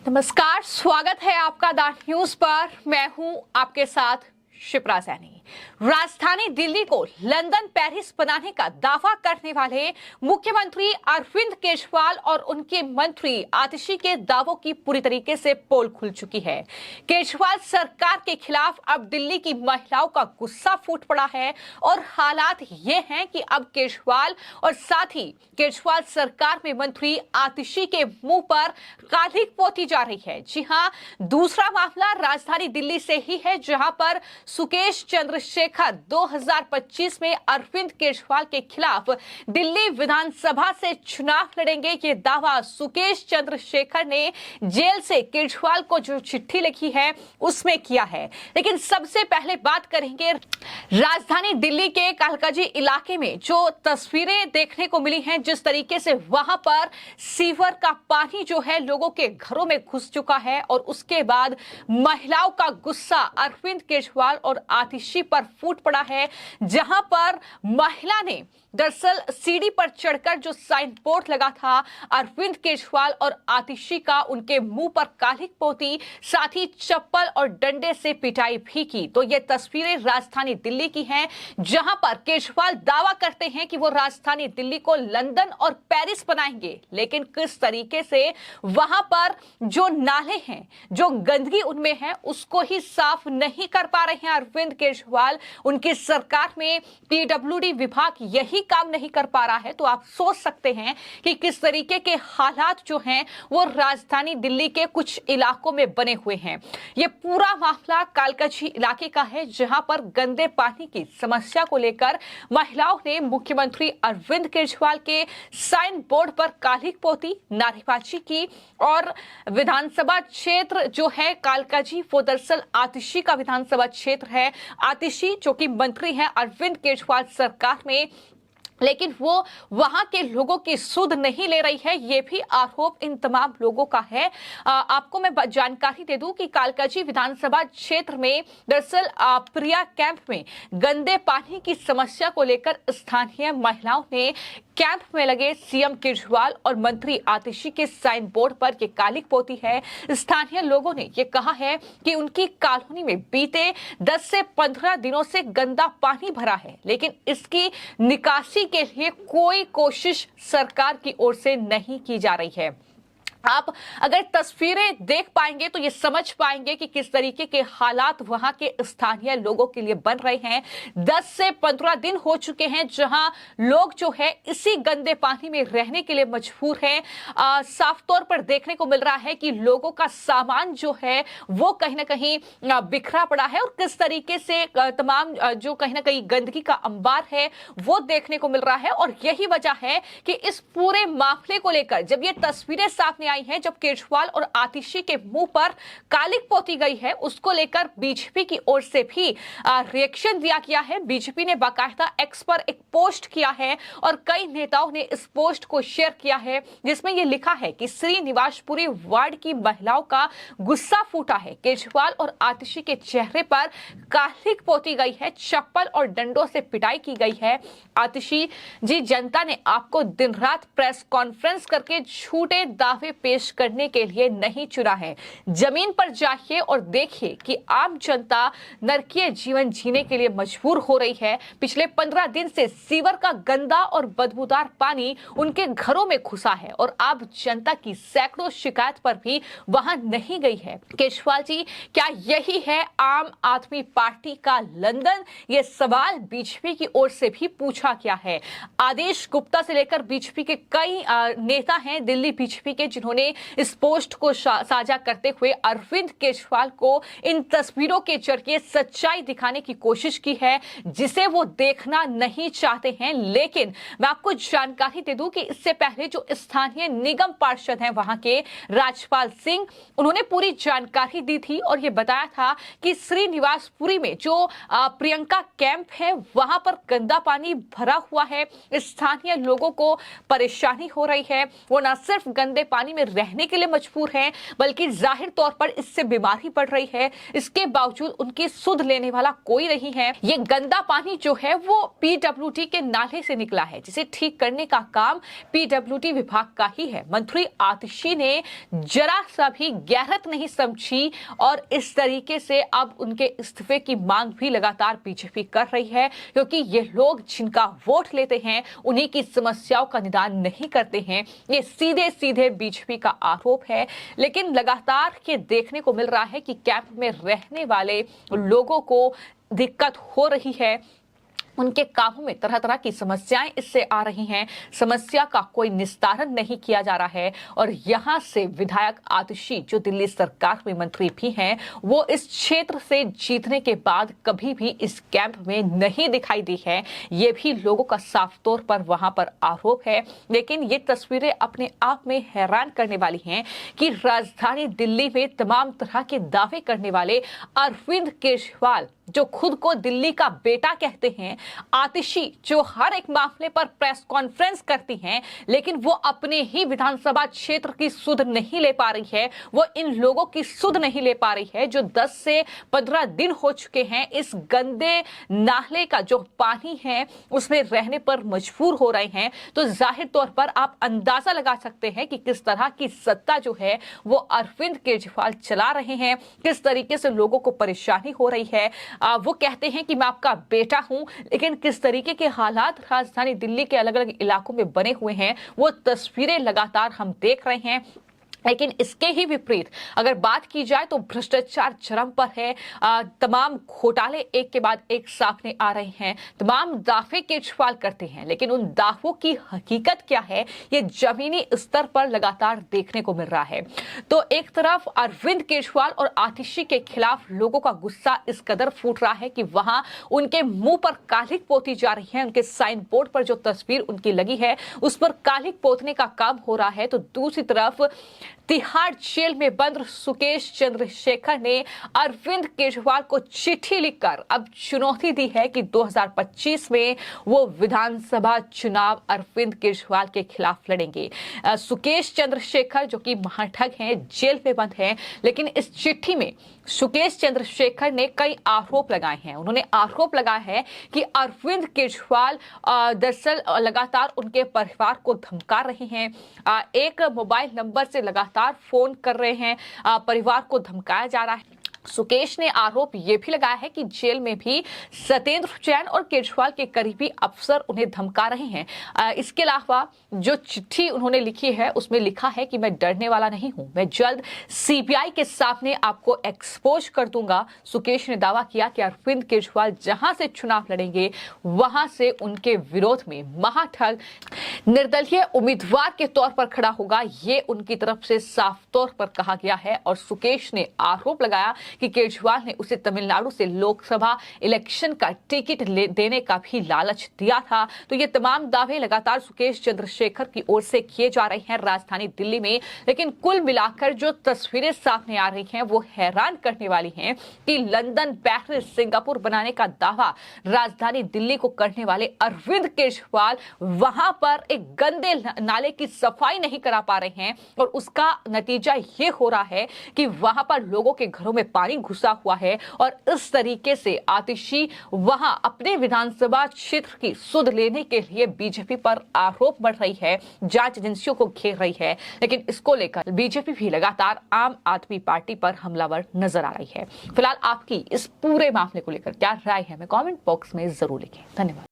नमस्कार, स्वागत है आपका द न्यूज पर। मैं हूं आपके साथ शिप्रा सैनी। राजधानी दिल्ली को लंदन पेरिस बनाने का दावा करने वाले मुख्यमंत्री अरविंद केजरीवाल और उनके मंत्री आतिशी के दावों की पूरी तरीके से पोल खुल चुकी है। केजरीवाल सरकार के खिलाफ अब दिल्ली की महिलाओं का गुस्सा फूट पड़ा है और हालात ये हैं कि अब केजरीवाल और साथ ही केजरीवाल सरकार में मंत्री आतिशी के मुंह पर कालिक पोती जा रही है। जी हां, दूसरा मामला राजधानी दिल्ली से ही है, जहां पर सुकेश चंद्रशेखर 2025 में अरविंद केजरीवाल के खिलाफ दिल्ली विधानसभा से चुनाव लड़ेंगे। ये दावा सुकेश चंद्रशेखर ने जेल से केजरीवाल को जो चिट्ठी लिखी है उसमें किया है। लेकिन सबसे पहले बात करेंगे राजधानी दिल्ली के कालकाजी इलाके में जो तस्वीरें देखने को मिली हैं, जिस तरीके से वहां पर सीवर का पानी जो है लोगों के घरों में घुस चुका है और उसके बाद महिलाओं का गुस्सा अरविंद केजरीवाल और आतिशी पर फूट पड़ा है, जहां पर महिला ने दरअसल सीढ़ी पर चढ़कर जो साइन बोर्ड लगा था अरविंद केजरीवाल और आतिशी का, उनके मुंह पर कालिक पोती, साथ ही चप्पल और डंडे से पिटाई भी की। तो ये तस्वीरें राजधानी दिल्ली की हैं, जहां पर केजरीवाल दावा करते हैं कि वो राजधानी दिल्ली को लंदन और पेरिस बनाएंगे, लेकिन किस तरीके से वहां पर जो नाले हैं, जो गंदगी उनमें है, उसको ही साफ नहीं कर पा रहे हैं अरविंद केजरीवाल। उनकी सरकार में पीडब्ल्यूडी विभाग यही काम नहीं कर पा रहा है। तो आप सोच सकते हैं कि किस तरीके के हालात जो हैं वो राजधानी दिल्ली के कुछ इलाकों में बने हुए हैं। ये पूरा मामला कालकाजी इलाके का है, जहां पर गंदे पानी की समस्या को लेकर महिलाओं ने मुख्यमंत्री अरविंद केजरीवाल के साइन बोर्ड पर कालिक पोती, नारेबाजी की और विधानसभा क्षेत्र जो है कालकाजी, वो दरअसल आतिशी का विधानसभा क्षेत्र है। आतिशी जो कि मंत्री है अरविंद केजरीवाल सरकार में, लेकिन वो वहां के लोगों की सुध नहीं ले रही है, ये भी आरोप इन तमाम लोगों का है। आपको मैं जानकारी दे दूं कि कालकाजी विधानसभा क्षेत्र में दरअसल प्रिया कैंप में गंदे पानी की समस्या को लेकर स्थानीय महिलाओं ने कैंप में लगे सीएम केजरीवाल और मंत्री आतिशी के साइन बोर्ड पर ये कालिक पोती है। स्थानीय लोगों ने ये कहा है कि उनकी कॉलोनी में बीते 10 से 15 दिनों से गंदा पानी भरा है, लेकिन इसकी निकासी के लिए कोई कोशिश सरकार की ओर से नहीं की जा रही है। आप अगर तस्वीरें देख पाएंगे तो ये समझ पाएंगे कि किस तरीके के हालात वहां के स्थानीय लोगों के लिए बन रहे हैं। 10 से 15 दिन हो चुके हैं जहां लोग जो है इसी गंदे पानी में रहने के लिए मजबूर हैं। साफ तौर पर देखने को मिल रहा है कि लोगों का सामान जो है वो कहीं ना कहीं बिखरा पड़ा है और किस तरीके से तमाम जो कहीं ना कहीं गंदगी का अंबार है वो देखने को मिल रहा है। और यही वजह है कि इस पूरे मामले को लेकर जब ये तस्वीरें सामने आई हैं, जब केजरीवाल और आतिशी के मुंह पर कालिक पोती गई है, उसको लेकर बीजेपी की ओर से भी रिएक्शन दिया गया है। बीजेपी ने बाकायदा एक्स पर एक पोस्ट किया है और कई नेताओं ने इस पोस्ट को शेयर किया है, जिसमें यह लिखा है कि श्रीनिवासपुरी वार्ड की महिलाओं का गुस्सा फूटा है। केजरीवाल और आतिशी के चेहरे पर कालिक पोती गई है, चप्पल और डंडों से पिटाई की गई है। आतिशी जी, जनता ने आपको दिन रात प्रेस कॉन्फ्रेंस करके झूठे दावे पेश करने के लिए नहीं चुना है। जमीन पर जाइए और देखिए कि आम जनता नरकीय जीवन जीने के लिए मजबूर हो रही है। पिछले 15 दिन से सीवर का गंदा और बदबूदार पानी उनके घरों में घुसा है और अब जनता की सैकड़ों शिकायत पर भी वहां नहीं गई है। केजरीवाल जी, क्या यही है आम आदमी पार्टी का लंदन? ये सवाल बीजेपी की ओर से भी पूछा गया है। आदेश गुप्ता से लेकर बीजेपी के कई नेता हैं दिल्ली बीजेपी के, जिन्होंने इस पोस्ट को साझा करते हुए अरविंद केजरीवाल को इन तस्वीरों के जरिए सच्चाई दिखाने की कोशिश की है, जिसे वो देखना नहीं चाहते हैं। लेकिन मैं आपको जानकारी दे दूं कि इससे पहले जो स्थानीय निगम पार्षद हैं वहां के राजपाल सिंह, उन्होंने पूरी जानकारी दी थी और ये बताया था कि श्रीनिवासपुरी में जो प्रियंका कैंप है वहां पर गंदा पानी भरा हुआ है, स्थानीय लोगों को परेशानी हो रही है। वो न सिर्फ गंदे पानी में रहने के लिए मजबूर हैं, बल्कि जाहिर तौर पर इससे बीमारी बढ़ रही है। इसके बावजूद उनकी सुध लेने वाला कोई नहीं है। ये गंदा पानी जो है वो पीडब्ल्यूडी के नाले से निकला है, जिसे ठीक करने का काम पीडब्ल्यूडी विभाग का ही है। मंत्री आतिशी ने जरा सा भी गैरत नहीं समझी और इस तरीके से अब उनके इस्तीफे की मांग भी लगातार बीजेपी कर रही है, क्योंकि ये लोग जिनका वोट लेते हैं उन्हीं की समस्याओं का निदान नहीं करते हैं। ये सीधे सीधे बीजेपी का आरोप है। लेकिन लगातार ये देखने को मिल रहा है कि कैंप में रहने वाले लोगों को दिक्कत हो रही है। उनके कामों में तरह तरह की समस्याएं इससे आ रही हैं। समस्या का कोई निस्तारण नहीं किया जा रहा है। और यहां से विधायक आतिशी, जो दिल्ली सरकार में मंत्री भी हैं, वो इस क्षेत्र से जीतने के बाद कभी भी इस कैंप में नहीं दिखाई दी है। ये भी लोगों का साफ तौर पर वहां पर आरोप है। लेकिन ये तस्वीरें अपने आप में हैरान करने वाली हैं कि राजधानी दिल्ली में तमाम तरह के दावे करने वाले अरविंद केजरीवाल, जो खुद को दिल्ली का बेटा कहते हैं, आतिशी, जो हर एक मामले पर प्रेस कॉन्फ्रेंस करती हैं, लेकिन वो अपने ही विधानसभा क्षेत्र की सुध नहीं ले पा रही है। वो इन लोगों की सुध नहीं ले पा रही है जो 10 से 15 दिन हो चुके हैं इस गंदे नाले का जो पानी है उसमें रहने पर मजबूर हो रहे हैं। तो जाहिर तौर पर आप अंदाजा लगा सकते हैं कि किस तरह की सत्ता जो है वो अरविंद केजरीवाल चला रहे हैं, किस तरीके से लोगों को परेशानी हो रही है। वो कहते हैं कि मैं आपका बेटा हूं, लेकिन किस तरीके के हालात राजधानी दिल्ली के अलग अलग इलाकों में बने हुए हैं वो तस्वीरें लगातार हम देख रहे हैं। लेकिन इसके ही विपरीत अगर बात की जाए तो भ्रष्टाचार चरम पर है। तमाम घोटाले एक के बाद एक सामने आ रहे हैं। तमाम दावे केजरीवाल करते हैं, लेकिन उन दावों की हकीकत क्या है ये जमीनी स्तर पर लगातार देखने को मिल रहा है। तो एक तरफ अरविंद केजरीवाल और आतिशी के खिलाफ लोगों का गुस्सा इस कदर फूट रहा है कि वहां उनके मुंह पर कालिक पोती जा रही है। उनके साइन बोर्ड पर जो तस्वीर उनकी लगी है उस पर कालिक पोतने का काम हो रहा है। तो दूसरी तरफ तिहाड़ जेल में बंद सुकेश चंद्रशेखर ने अरविंद केजरीवाल को चिट्ठी लिखकर अब चुनौती दी है कि 2025 में वो विधानसभा चुनाव अरविंद केजरीवाल के खिलाफ लड़ेंगे। सुकेश चंद्रशेखर, जो कि महाठग हैं, जेल में बंद हैं, लेकिन इस चिट्ठी में सुकेश चंद्रशेखर ने कई आरोप लगाए हैं। उन्होंने आरोप लगाया है कि अरविंद केजरीवाल दरअसल लगातार उनके परिवार को धमका रहे हैं। एक मोबाइल नंबर से लगातार फोन कर रहे हैं, परिवार को धमकाया जा रहा है। सुकेश ने आरोप यह भी लगाया है कि जेल में भी सत्येंद्र जैन और केजरीवाल के करीबी अफसर उन्हें धमका रहे हैं। इसके अलावा जो चिट्ठी उन्होंने लिखी है उसमें लिखा है कि मैं डरने वाला नहीं हूं, मैं जल्द सीबीआई के सामने आपको एक्सपोज कर दूंगा। सुकेश ने दावा किया कि अरविंद केजरीवाल जहां से चुनाव लड़ेंगे वहां से उनके विरोध में महाठग निर्दलीय उम्मीदवार के तौर पर खड़ा होगा। ये उनकी तरफ से साफ तौर पर कहा गया है। और सुकेश ने आरोप लगाया कि केजरीवाल ने उसे तमिलनाडु से लोकसभा इलेक्शन का टिकट देने का भी लालच दिया था। तो ये तमाम दावे लगातार सुकेश चंद्रशेखर की ओर से किए जा रहे हैं राजधानी दिल्ली में। लेकिन कुल मिलाकर जो तस्वीरें सामने आ रही हैं वो हैरान करने वाली हैं कि लंदन, पेरिस, सिंगापुर बनाने का दावा राजधानी दिल्ली को करने वाले अरविंद केजरीवाल वहां पर एक गंदे नाले की सफाई नहीं करा पा रहे हैं। और उसका नतीजा ये हो रहा है कि वहां पर लोगों के घरों में पानी घुसा हुआ है। और इस तरीके से आतिशी वहां अपने विधानसभा क्षेत्र की सुध लेने के लिए बीजेपी पर आरोप बढ़ रही है, जांच एजेंसियों को घेर रही है। लेकिन इसको लेकर बीजेपी भी लगातार आम आदमी पार्टी पर हमलावर नजर आ रही है। फिलहाल आपकी इस पूरे मामले को लेकर क्या राय है, हमें कमेंट बॉक्स में जरूर लिखें। धन्यवाद।